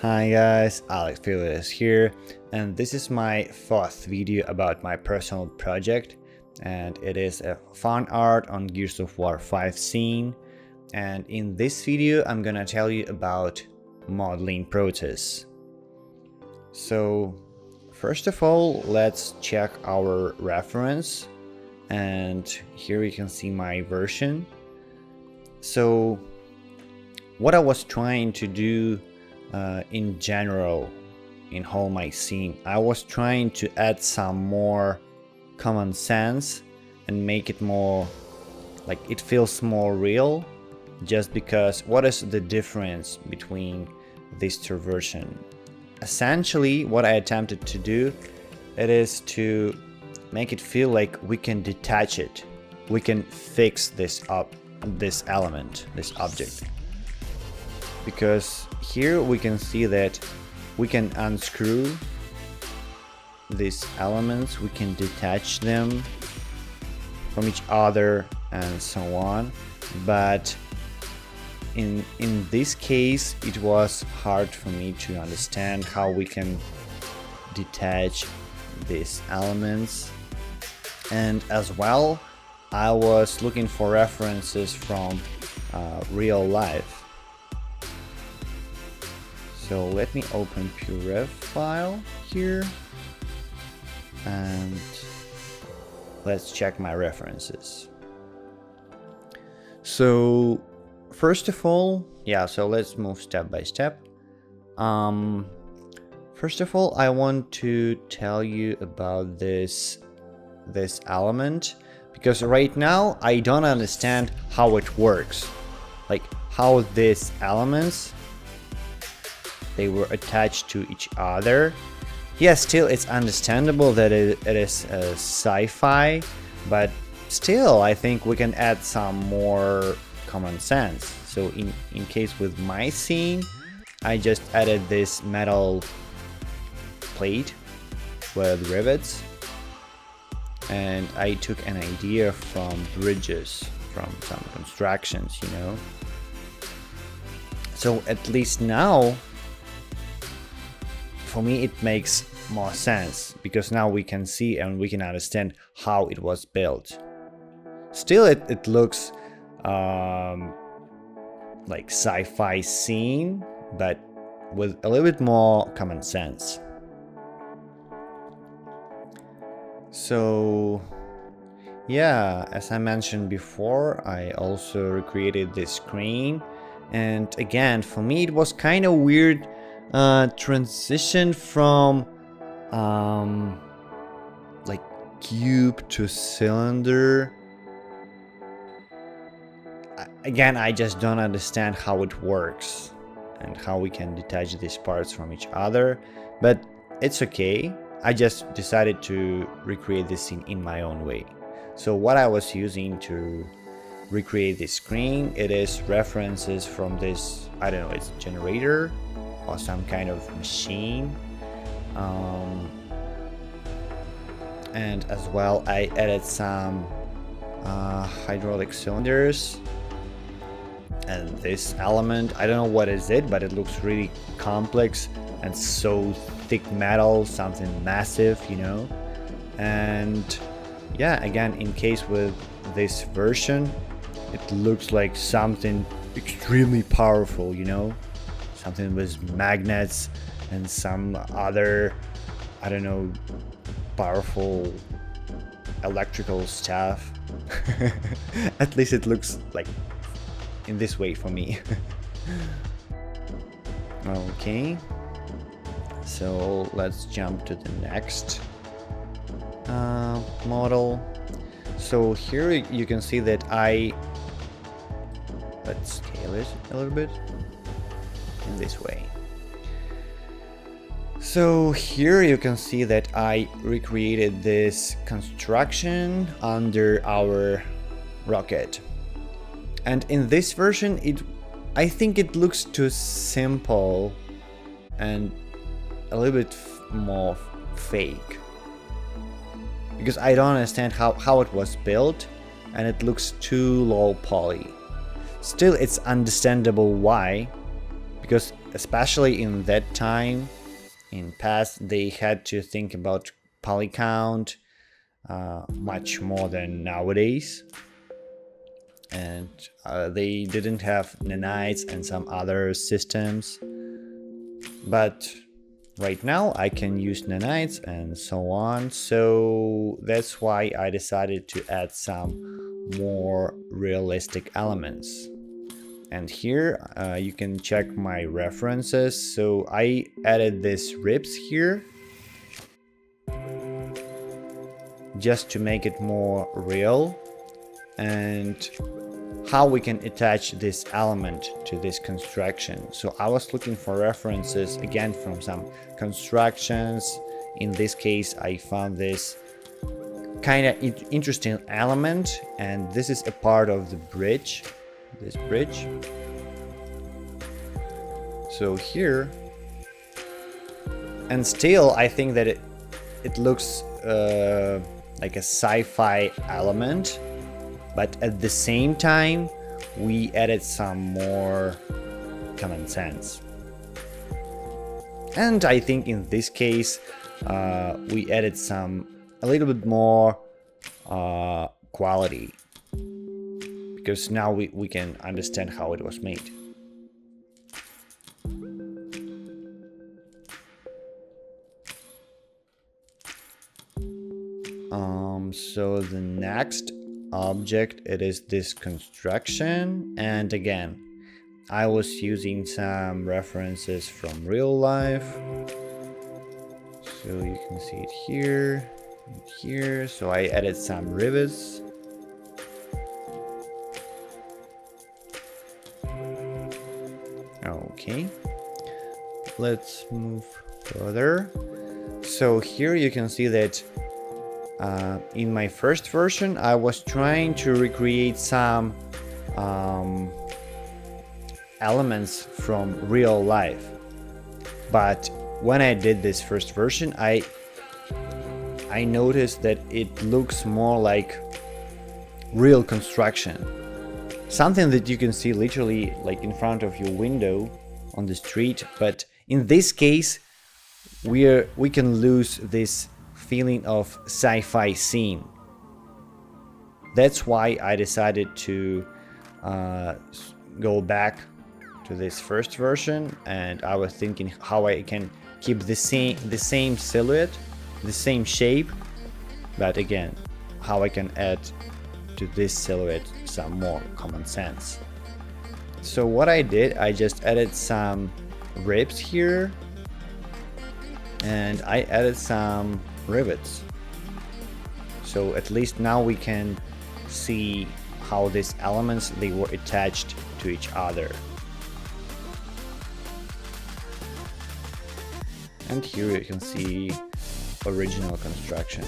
Hi guys, Filvet is here, and this is my fourth video about my personal project, and it is a fan art on Gears of War 5 scene. And in this video I'm gonna tell you about modeling process. So first of all, let's check our reference, and here you can see my version. So what I was trying to do in general in whole my scene, I was trying to add some more common sense and make it more like it feels more real, just because what is the difference between these two versions? Essentially what I attempted to do, it is to make it feel like we can detach it, we can fix this element, this object. Because here we can see that we can unscrew these elements, we can detach them from each other and so on, but in this case it was hard for me to understand how we can detach these elements. And as well, I was looking for references from real life. So let me open PureRev file here and let's check my references. So first of all, so let's move step by step. First of all, I want to tell you about this element, because right now I don't understand how it works, like how these elements they were attached to each other. Yeah, still it's understandable that it is a sci-fi, but still I think we can add some more common sense. So in case with my scene, I just added this metal plate with rivets, and I took an idea from bridges, from some constructions, you know. So at least now for me it makes more sense, because now we can see and we can understand how it was built. Still it looks like sci-fi scene, but with a little bit more common sense. So yeah, as I mentioned before, I also recreated this screen, and again for me it was kind of weird transition from like cube to cylinder. Again, I just don't understand how it works and how we can detach these parts from each other, but it's okay. I just decided to recreate this scene in my own way. So what I was using to recreate this screen, it is references from this, I don't know, it's generator or some kind of machine, and as well I added some hydraulic cylinders, and this element, I don't know what is it, but it looks really complex and so thick metal, something massive, you know. And yeah, again, in case with this version, it looks like something extremely powerful, you know, something with magnets and some other, I don't know, powerful electrical stuff. At least it looks like in this way for me. Okay, so let's jump to the next model. So here you can see that let's scale it a little bit in this way. So here you can see that I recreated this construction under our rocket, and in this version I think it looks too simple and a little bit more fake, because I don't understand how it was built, and it looks too low poly. Still, it's understandable why, because especially in that time, in past, they had to think about poly count much more than nowadays, and they didn't have nanites and some other systems. But right now I can use nanites and so on, so that's why I decided to add some more realistic elements. And here you can check my references. So I added these ribs here just to make it more real, and how we can attach this element to this construction. So I was looking for references again from some constructions. In this case I found this kind of interesting element, and this is a part of the bridge, this bridge. So here, and still I think that it looks like a sci-fi element, but at the same time we added some more common sense. And I think in this case we added a little bit more quality, because now we can understand how it was made. So the next object, it is this construction, and again I was using some references from real life, so you can see it here and here. So I added some rivets. Okay, let's move further. So here you can see that in my first version I was trying to recreate some elements from real life, but when I did this first version I noticed that it looks more like real construction, something that you can see literally like in front of your window on the street. But in this case we can lose this feeling of sci-fi scene. That's why I decided to go back to this first version, and I was thinking how I can keep the same silhouette, the same shape, but again how I can add to this silhouette some more common sense. So what I did, I just added some ribs here, and I added some rivets. So at least now we can see how these elements, they were attached to each other. And here you can see original construction.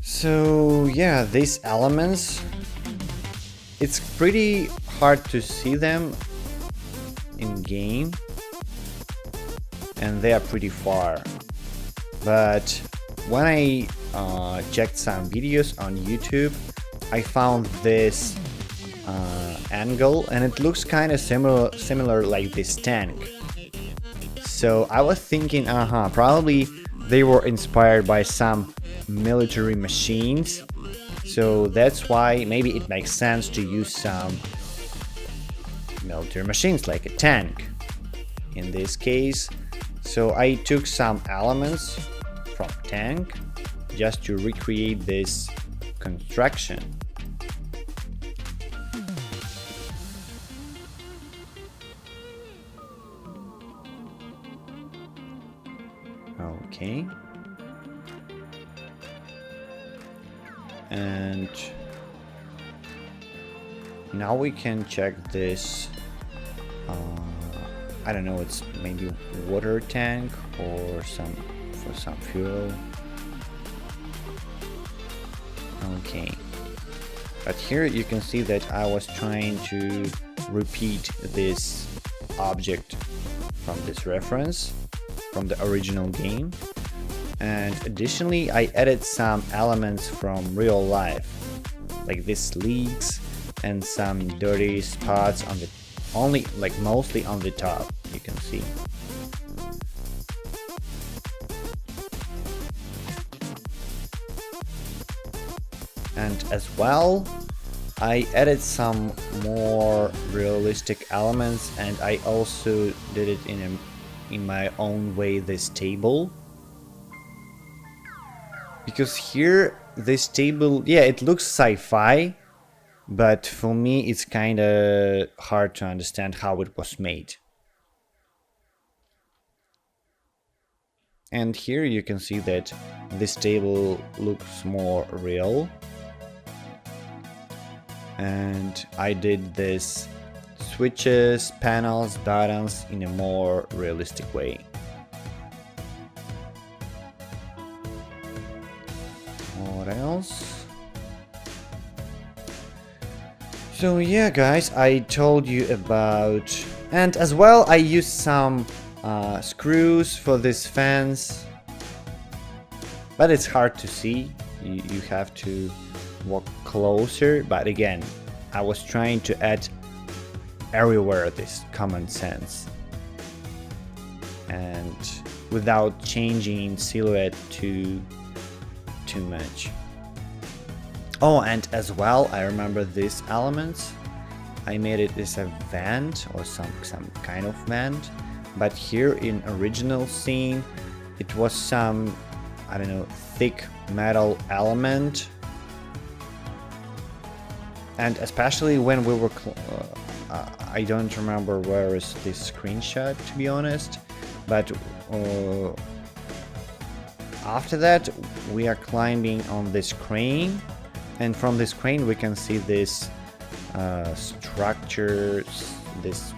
So yeah, these elements, it's pretty hard to see them in game, and they are pretty far. But when I checked some videos on YouTube, I found this angle, and it looks kind of similar like this tank. So I was thinking, probably they were inspired by some military machines. So that's why maybe it makes sense to use some military machines like a tank in this case. So I took some elements from tank just to recreate this construction. Okay. And now we can check this, I don't know, it's maybe water tank or for some fuel. Okay, but here you can see that I was trying to repeat this object from this reference from the original game. And additionally, I added some elements from real life, like these leaks and some dirty spots on the mostly on the top, you can see. And as well, I added some more realistic elements, and I also did it in my own way, this table. Because here, this table, yeah, it looks sci-fi, but for me it's kinda hard to understand how it was made. And here you can see that this table looks more real. And I did this switches, panels, buttons in a more realistic way. What else? So yeah, guys, I told you about, and as well I used some screws for this fence, but it's hard to see. You have to walk closer, but again, I was trying to add everywhere this common sense and without changing silhouette too much. Oh, and as well, I remember these elements. I made it as a vent or some kind of vent, but here in original scene it was some, I don't know, thick metal element. And especially when we were I don't remember where is this screenshot, to be honest, but after that we are climbing on this crane, and from this crane we can see this structures, these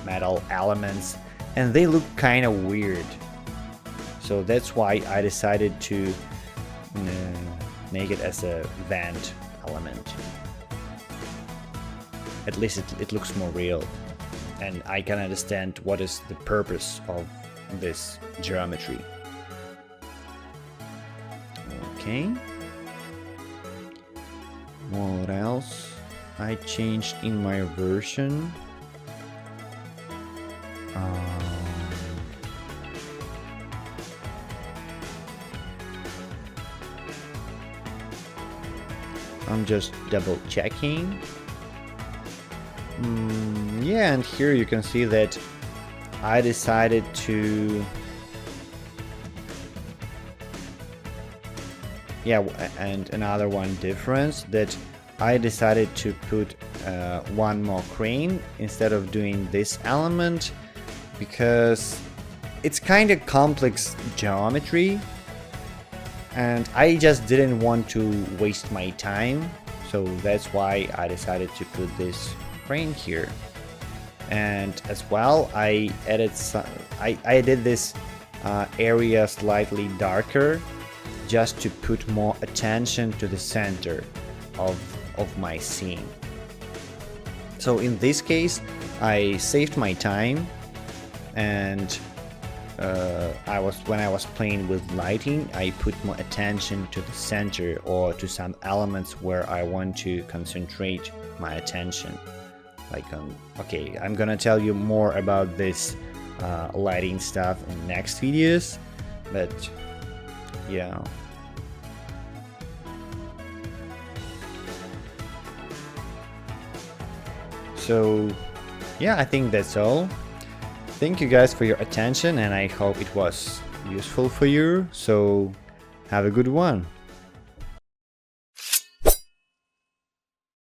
metal elements, and they look kind of weird. So that's why I decided to make it as a vent element. At least it looks more real, and I can understand what is the purpose of this geometry. Okay. What else I changed in my version? I'm just double checking. Yeah, and here you can see that I decided to, yeah, and another one difference, that I decided to put one more crane instead of doing this element, because it's kind of complex geometry and I just didn't want to waste my time, so that's why I decided to put this crane here. And as well, I added some, I did this area slightly darker just to put more attention to the center of my scene. So in this case, I saved my time, and when I was playing with lighting, I put more attention to the center or to some elements where I want to concentrate my attention. Like, okay, I'm gonna tell you more about this lighting stuff in next videos, but yeah. So yeah, I think that's all. Thank you guys for your attention, and I hope it was useful for you. So have a good one.